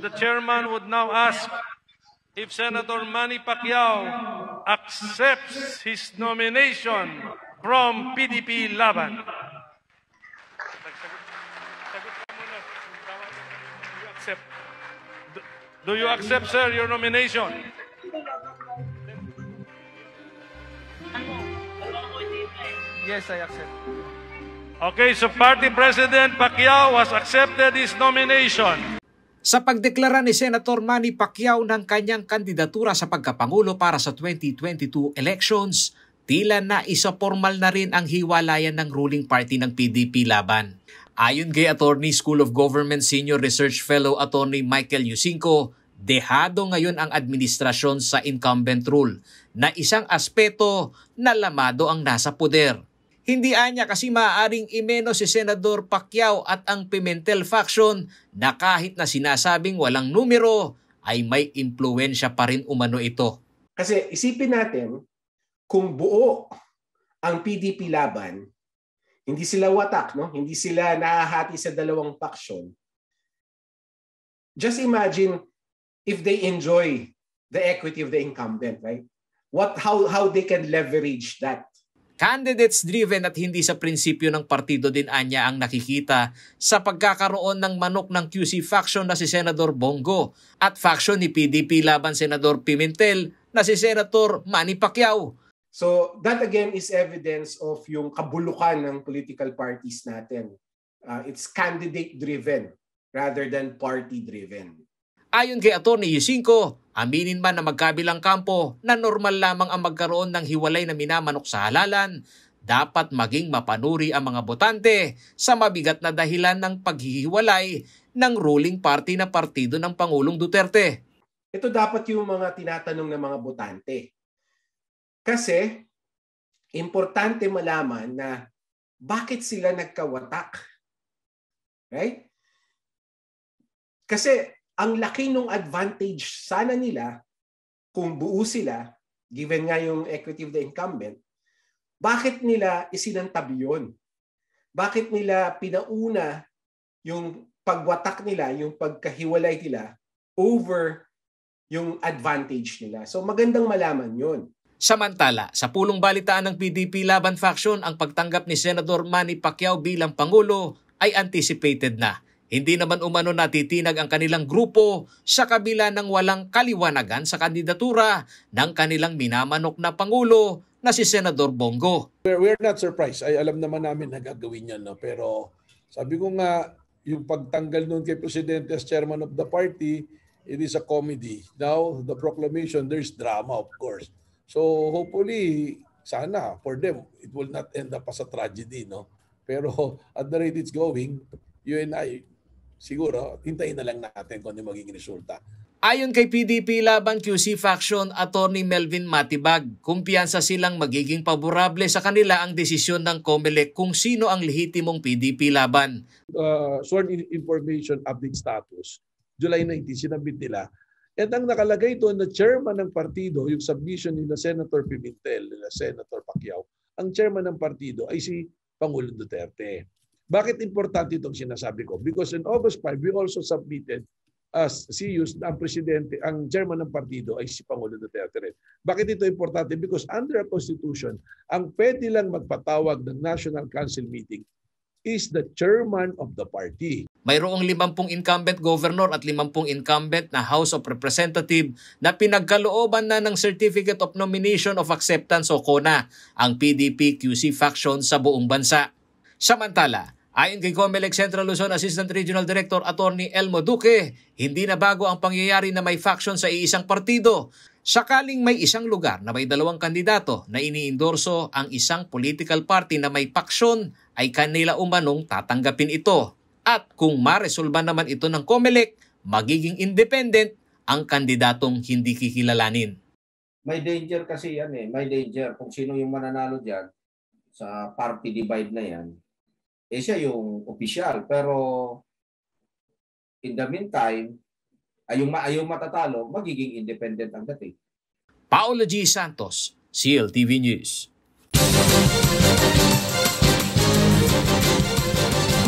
the chairman would now ask if Senator Manny Pacquiao accepts his nomination from PDP Laban. Do you accept, sir, your nomination? Yes, I accept. Okay, so Party President Pacquiao has accepted his nomination. Sa pagdeklara ni Senator Manny Pacquiao ng kanyang kandidatura sa pagkapangulo para sa 2022 elections, tila na isa-formal na rin ang hiwalayan ng ruling party ng PDP Laban. Ayon kay Attorney School of Government Senior Research Fellow Attorney Michael Yusinko, dehado ngayon ang administrasyon sa incumbent rule na isang aspeto na lamado ang nasa poder. Hindi anya kasi maaaring imeno si Senador Pacquiao at ang Pimentel faction na kahit na sinasabing walang numero ay may impluwensya pa rin umano ito. Kasi isipin natin kung buo ang PDP Laban, hindi sila watak, no? Hindi sila nahahati sa dalawang faction. Just imagine if they enjoy the equity of the incumbent, right? How they can leverage that. Candidates driven at hindi sa prinsipyo ng partido din anya ang nakikita sa pagkakaroon ng manok ng QC faction na si Senador Bongo at faction ni PDP Laban Senador Pimentel na si Senator Manny Pacquiao. So that again is evidence of yung kabulukan ng political parties natin. It's candidate driven rather than party driven. Ayon kay Atty. Yusinko, aminin man na magkabilang kampo na normal lamang ang magkaroon ng hiwalay na minamanok sa halalan, dapat maging mapanuri ang mga botante sa mabigat na dahilan ng paghihiwalay ng ruling party na partido ng Pangulong Duterte. Ito dapat yung mga tinatanong ng mga botante. Kasi importante malaman na bakit sila nagkawatak. Right? Kasi ang laki ng advantage sana nila kung buo sila, given nga yung equity of the incumbent, bakit nila isinantabi yun? Bakit nila pinauna yung pagwatak nila, yung pagkahiwalay nila over yung advantage nila? So magandang malaman yun. Samantala, sa pulong balitaan ng PDP Laban faction, ang pagtanggap ni Senador Manny Pacquiao bilang Pangulo ay anticipated na. Hindi naman umano natitinag ang kanilang grupo sa kabila ng walang kaliwanagan sa kandidatura ng kanilang minamanok na Pangulo na si Senador Bongo. We're not surprised. Ay, alam naman namin na gagawin yan. No? Pero sabi ko nga, yung pagtanggal nun kay Presidente as chairman of the party, it is a comedy. Now, the proclamation, there's drama of course. So hopefully, sana for them, it will not end up as a tragedy. No? Pero at the rate it's going, you and I, siguro, hintayin na lang natin kung ano magiging resulta. Ayon kay PDP Laban QC faction Attorney Melvin Matibag, kumpiyansa silang magiging paborable sa kanila ang desisyon ng COMELEC kung sino ang lehitimong PDP Laban. Sworn information update status, July 19, sinabit nila. At ang nakalagay doon na chairman ng partido, yung submission nila Senator Pimentel, nila Senator Pacquiao, ang chairman ng partido ay si Pangulong Duterte. Bakit importante itong sinasabi ko? Because in August 5, we also submitted as CUs na ang presidente, ang chairman ng partido ay si Pangulong Duterte rin. Bakit ito importante? Because under a constitution, ang pwede lang magpatawag ng National Council meeting is the chairman of the party. Mayroong 50 incumbent governor at 50 incumbent na House of Representative na pinagkalooban na ng Certificate of Nomination of Acceptance o CONA ang PDP QC faction sa buong bansa. Samantala, ayon kay COMELEC Central Luzon Assistant Regional Director Attorney Elmo Duque, hindi na bago ang pangyayari na may faction sa iisang partido. Sakaling may isang lugar na may dalawang kandidato na iniendorso ang isang political party na may faction, ay kanila umanong tatanggapin ito. At kung maresolba naman ito ng COMELEC, magiging independent ang kandidatong hindi kikilalanin. May danger kasi yan eh. May danger kung sino yung mananalo dyan sa party divide na yan. Eh siya yung official. Pero in the meantime, yung matatalo, magiging independent ang dating. Paolo G. Santos, CLTV News.